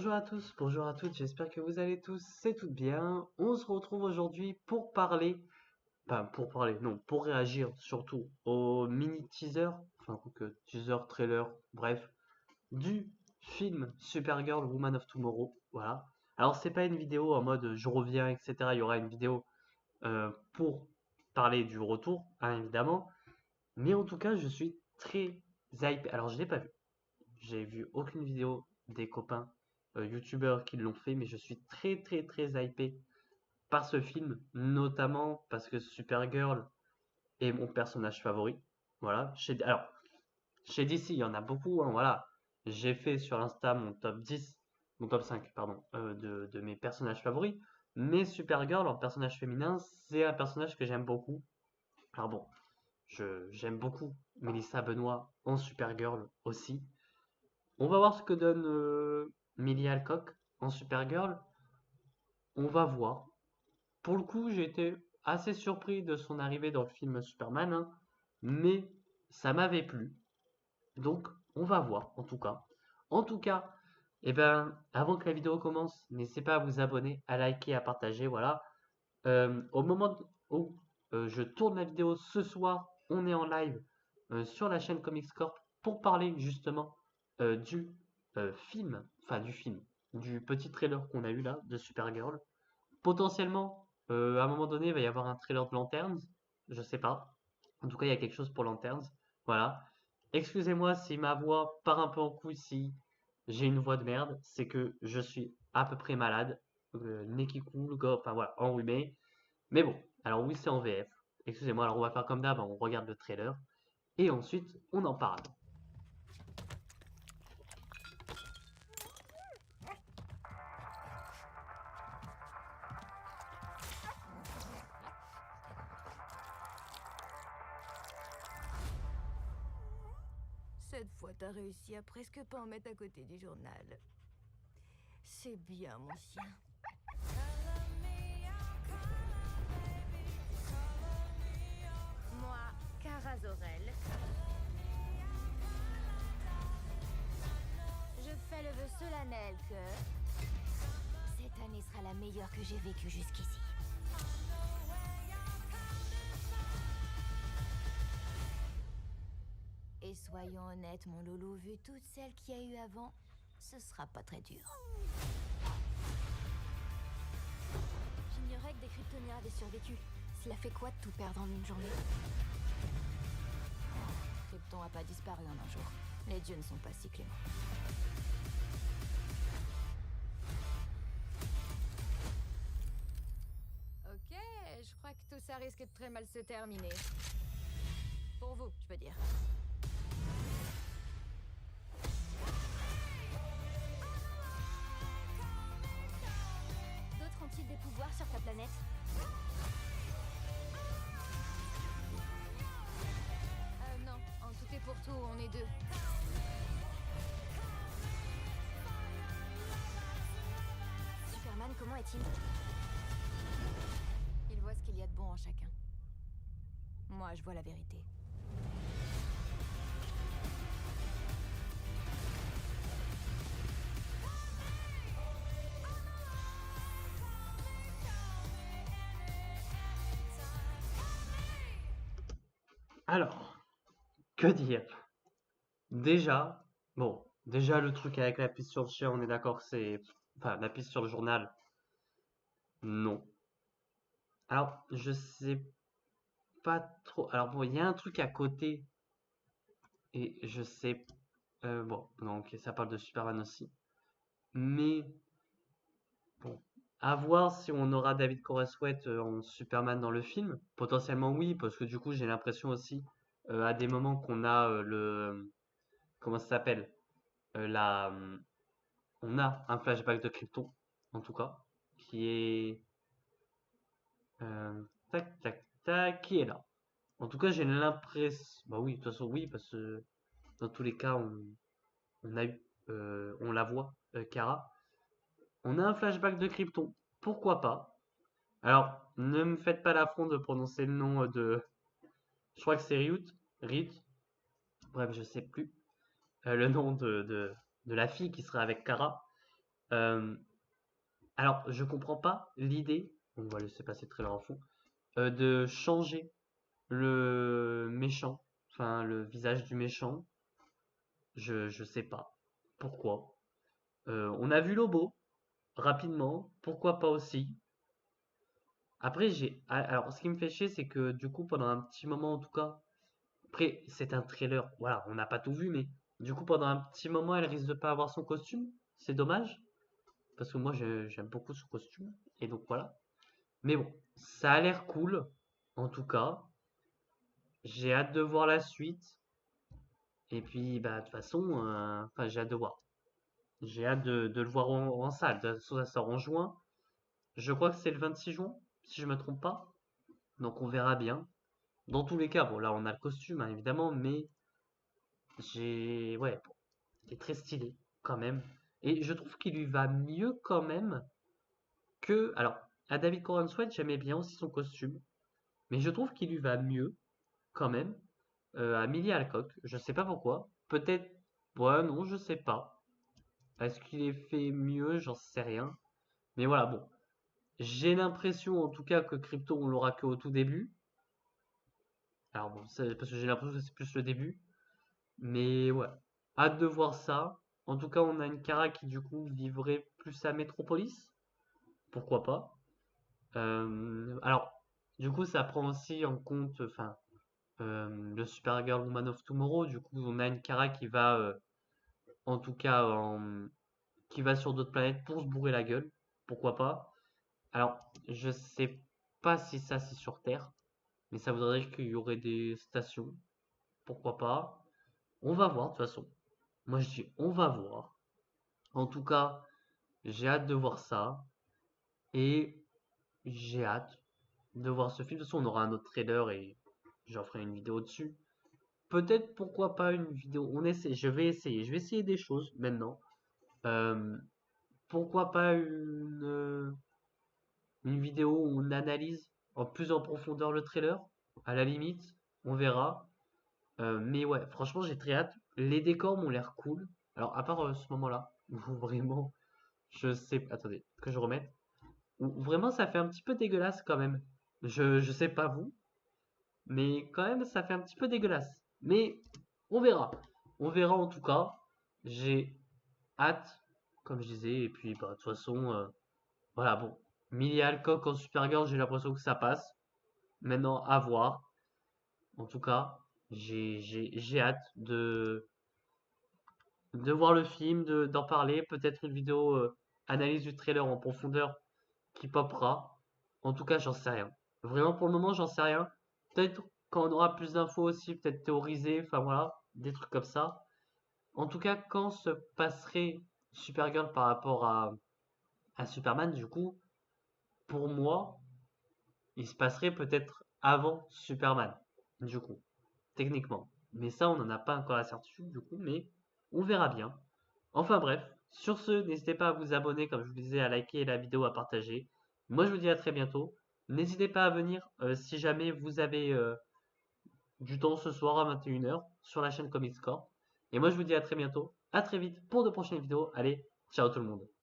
Bonjour à tous, bonjour à toutes, j'espère que vous allez tous, c'est tout bien. On se retrouve aujourd'hui pour parler, non, pour réagir surtout au mini teaser, enfin, que teaser, trailer, bref, du film Supergirl Woman of Tomorrow. Voilà. Alors, c'est pas une vidéo en mode je reviens, etc. Il y aura une vidéo pour parler du retour, hein, évidemment. Mais en tout cas, je suis très hype. Alors, je l'ai pas vu. J'ai vu aucune vidéo des copains youtubeurs qui l'ont fait, mais je suis très très très hypé par ce film, notamment parce que Supergirl est mon personnage favori. Voilà. Chez DC, il y en a beaucoup, hein, voilà. J'ai fait sur Insta mon top 10, mon top 5, pardon, de mes personnages favoris. Mais Supergirl, en personnage féminin, c'est un personnage que j'aime beaucoup. Alors bon, j'aime beaucoup Melissa Benoît en Supergirl aussi. On va voir ce que donne Millie Alcock en Supergirl. On va voir. Pour le coup, j'ai été assez surpris de son arrivée dans le film Superman, hein, mais ça m'avait plu. Donc, on va voir, en tout cas. En tout cas, eh ben, avant que la vidéo commence, n'hésitez pas à vous abonner, à liker, à partager, voilà. Au moment où je tourne la vidéo ce soir, on est en live sur la chaîne Comics Corp pour parler justement du du petit trailer qu'on a eu là de Supergirl. Potentiellement, à un moment donné, il va y avoir un trailer de Lanterns, je sais pas. En tout cas, il y a quelque chose pour Lanterns. Voilà. Excusez-moi si ma voix part un peu en couille, si j'ai une voix de merde, c'est que je suis à peu près malade, nez qui coule, enfin voilà, enrhumé. Mais bon, alors oui, c'est en VF. Excusez-moi, alors on va faire comme d'hab, on regarde le trailer et ensuite on en parle. Cette fois, t'as réussi à presque pas en mettre à côté du journal. C'est bien, mon chien. Moi, Kara Zor-El. Je fais le vœu solennel que cette année sera la meilleure que j'ai vécue jusqu'ici. Et soyons honnêtes, mon loulou, vu toutes celles qu'il y a eu avant, ce sera pas très dur. J'ignorais que des Kryptoniens avaient survécu. Cela fait quoi de tout perdre en une journée? Krypton a pas disparu en un jour. Les dieux ne sont pas si cléments. Ok, je crois que tout ça risque de très mal se terminer. Pour vous, je veux dire. D'autres ont-ils des pouvoirs sur ta planète? Non, en tout et pour tout, on est deux. Superman, comment est-il? Il voit ce qu'il y a de bon en chacun. Moi, je vois la vérité. Alors, que dire? Déjà, déjà le truc avec la piste sur le chien, on est d'accord que c'est... Enfin, la piste sur le journal, non. Alors, je sais pas trop... Alors bon, il y a un truc à côté, et je sais... bon, non, ok, ça parle de Superman aussi. Mais, bon, à voir si on aura David Corenswet en Superman dans le film. Potentiellement oui, parce que du coup, j'ai l'impression aussi, à des moments qu'on a comment ça s'appelle? La... on a un flashback de Krypton, en tout cas, qui est tac, tac, tac, qui est là. En tout cas, j'ai l'impression. Bah oui, de toute façon, oui, parce que dans tous les cas, on a eu, on la voit, Kara. On a un flashback de Krypton. Pourquoi pas? Alors, ne me faites pas l'affront de prononcer le nom de. Je crois que c'est Ryut. Ryut. Bref, je sais plus. Le nom de la fille qui sera avec Kara. Euh, alors, je comprends pas l'idée, on va laisser passer le trailer en fond, de changer le méchant, enfin le visage du méchant. Je sais pas pourquoi. On a vu Lobo rapidement, pourquoi pas aussi. Après, alors ce qui me fait chier, c'est que du coup, pendant un petit moment en tout cas, après, c'est un trailer, voilà, on n'a pas tout vu, mais du coup, pendant un petit moment, elle risque de pas avoir son costume. C'est dommage, parce que moi, j'aime beaucoup ce costume. Et donc voilà. Mais bon, ça a l'air cool, en tout cas. J'ai hâte de voir la suite. Et puis, bah, de toute façon, enfin, j'ai hâte de voir. J'ai hâte de le voir en salle. De toute façon, ça sort en juin. Je crois que c'est le 26 juin, si je me trompe pas. Donc, on verra bien. Dans tous les cas, bon, là, on a le costume, hein, évidemment, mais ouais, bon, il est très stylé, quand même. Et je trouve qu'il lui va mieux, quand même, alors, à David Corenswet, j'aimais bien aussi son costume, mais je trouve qu'il lui va mieux, quand même, à Millie Alcock. Je sais pas pourquoi. Peut-être, ouais, non, je sais pas. Est-ce qu'il est fait mieux? J'en sais rien. Mais voilà, bon. J'ai l'impression, en tout cas, que Crypto, on l'aura qu'au tout début. Alors bon, c'est parce que j'ai l'impression que c'est plus le début. Mais ouais, hâte de voir ça. En tout cas, on a une Kara qui, du coup, vivrait plus à Metropolis. Pourquoi pas? Alors, du coup, ça prend aussi en compte, enfin, le Supergirl Woman of Tomorrow. Du coup, on a une Kara qui va, en tout cas, qui va sur d'autres planètes pour se bourrer la gueule. Pourquoi pas? Alors, je sais pas si ça c'est sur Terre, mais ça voudrait dire qu'il y aurait des stations. Pourquoi pas? On va voir de toute façon. Moi je dis on va voir. En tout cas, j'ai hâte de voir ça et j'ai hâte de voir ce film. De toute façon, on aura un autre trailer et j'en ferai une vidéo dessus. Peut-être pourquoi pas une vidéo. On essaie, je vais essayer. Je vais essayer des choses maintenant. Euh, Pourquoi pas une vidéo où on analyse en plus en profondeur le trailer? À la limite, on verra. Mais ouais, franchement, j'ai très hâte. Les décors m'ont l'air cool. Alors, à part ce moment-là, où vraiment, je sais. Attendez, que je remette. Où vraiment, ça fait un petit peu dégueulasse quand même. Je sais pas vous, mais quand même, ça fait un petit peu dégueulasse. Mais on verra. On verra en tout cas. J'ai hâte, comme je disais. Et puis, bah, de toute façon, voilà, bon. Millie Alcock en Supergirl, j'ai l'impression que ça passe. Maintenant, à voir. En tout cas, j'ai hâte de voir le film, d'en parler. Peut-être une vidéo analyse du trailer en profondeur qui popera. En tout cas, j'en sais rien. Vraiment, pour le moment, j'en sais rien. Peut-être quand on aura plus d'infos aussi, peut-être théoriser, enfin voilà, des trucs comme ça. En tout cas, quand se passerait Supergirl par rapport à Superman, du coup, pour moi, il se passerait peut-être avant Superman, du coup, techniquement. Mais ça, on n'en a pas encore la certitude, du coup, mais on verra bien. Enfin bref, sur ce, n'hésitez pas à vous abonner, comme je vous disais, à liker la vidéo, à partager. Moi, je vous dis à très bientôt. N'hésitez pas à venir si jamais vous avez du temps ce soir à 21 h sur la chaîne Comic Score. Et moi, je vous dis à très bientôt, à très vite pour de prochaines vidéos. Allez, ciao tout le monde.